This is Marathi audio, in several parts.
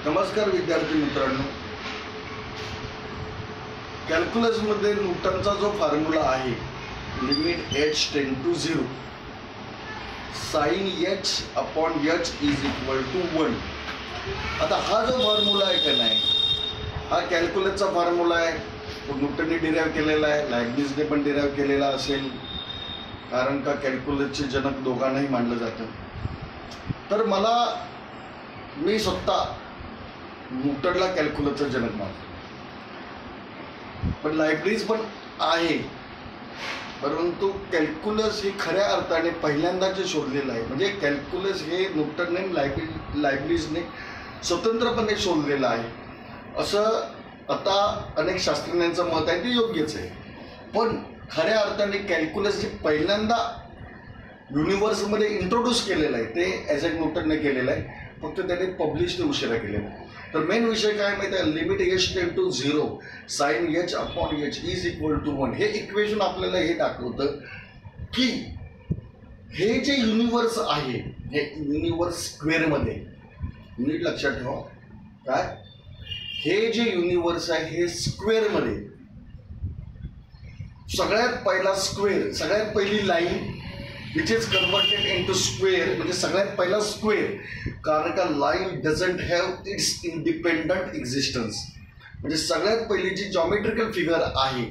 नमस्कार विद्यार्थी मित्रांनो, कॅल्क्युलस मध्ये न्यूटनचा जो फॉर्म्युला आहे limit h tend to 0 sin h upon h is equal to 1. आता हा जो फॉर्म्युला आहे का नाही, हा कॅल्क्युलसचा फॉर्म्युला आहे. न्यूटनने डिराईव्ह केलेला आहे, लायब्निझने पण डिराईव्ह केलेला असेल, कारण का कॅल्क्युलसचे जनक दोघांनाही मानलं जातं. तर मी स्वतः न्यूटनला कॅल्क्युलसचा जनक मानतो, पण लायब्निझ पण आहे. परंतु कॅल्क्युलस हे खऱ्या अर्थाने पहिल्यांदा जे शोधलेलं आहे, म्हणजे कॅल्क्युलस हे न्यूटनने लायब्निझने स्वतंत्रपणे शोधलेलं आहे असं आता अनेक शास्त्रज्ञांचं मत आहे. ते योग्यच आहे, पण खऱ्या अर्थाने कॅल्क्युलस हे पहिल्यांदा युनिव्हर्समध्ये इंट्रोड्यूस केलेलं आहे ते ॲझॅक न्यूटनने केलेलं आहे. फक्त त्याने पब्लिश उशिरा केलेलं आहे. तर मेन विषय काय माहिती आहे, limit h tend to 0 sin h upon h is equal to 1. हे इक्वेशन आपल्याला हे दाखवतं की हे जे युनिव्हर्स आहे हे युनिव्हर्स स्क्वेअरमध्ये, नीट लक्षात ठेवा काय, हे जे युनिव्हर्स आहे हे स्क्वेअरमध्ये सगळ्यात पहिला स्क्वेअर, सगळ्यात पहिली line which is converted into square, म्हणजे सगळ्यात पहिला स्क्वेअर. कारण का line doesn't have it's independent existence, म्हणजे सगळ्यात पहिली जी जॉमेट्रिकल फिगर आहे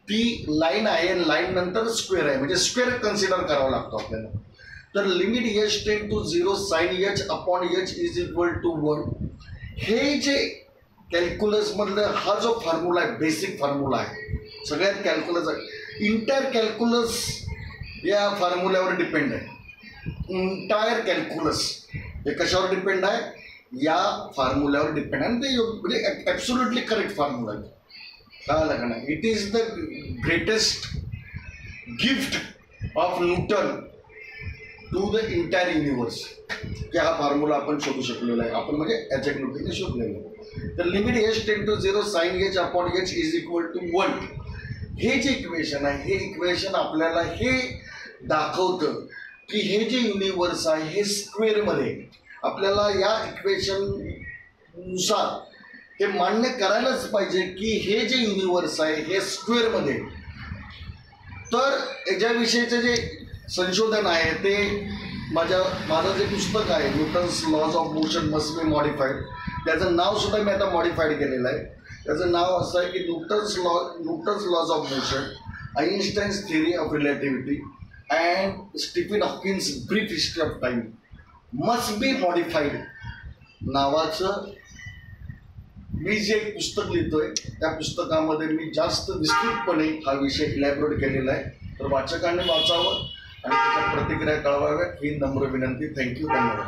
ती लाईन आहे आणि लाईन नंतर स्क्वेअर आहे, म्हणजे स्क्वेअर कन्सिडर करावा लागतो आपल्याला. तर limit h tend to 0 sin h upon h is equal to 1. हे जे कॅल्क्युलसमधलं हा जो फॉर्म्युला आहे, बेसिक फॉर्म्युला आहे, सगळ्यात कॅल्क्युलस आहे, इंटायर कॅल्क्युलस या फॉर्म्युल्यावर डिपेंड आहे. इंटायर कॅल्क्युलस हे कशावर डिपेंड आहे, या फॉर्म्युल्यावर डिपेंड आहे. आणि ते म्हणजे ॲब्सोल्युटली करेक्ट फॉर्म्युला आहे. कळालं का नाही? It is the greatest gift of Newton to the entire universe की हा फॉर्म्युला आपण शोधू शकलेला आहे. आपण म्हणजे ॲझॅक न्यूटनने शोधलेलं आहे. तर limit h tend to 0 sin h upon h is equal to 1. हे जे इक्वेशन आहे हे इक्वेशन आपल्याला हे दाखवतं की हे जे युनिव्हर्स आहे हे स्क्वेअरमध्ये, आपल्याला या इक्वेशननुसार हे मान्य करायलाच पाहिजे की हे जे युनिव्हर्स आहे हे स्क्वेअरमध्ये. तर याच्याविषयीचं जे संशोधन आहे ते माझं जे पुस्तक आहे Newton's laws of motion must be modified, त्याचं नावसुद्धा मी आता मॉडिफाईड केलेलं आहे. त्याचं नाव असं आहे की Newton's laws of motion, Einstein's theory of relativity and Stephen Hawkins brief history of time must be modified नावाचं मी जे पुस्तक लिहितोय त्या पुस्तकामध्ये मी जास्त विस्तृतपणे हा विषय इलॅबोरेट केलेला आहे. तर वाचकांनी वाचावं आणि त्याच्या प्रतिक्रिया कळवाव्यात ही नम्र विनंती. थँक्यू, धन्यवाद.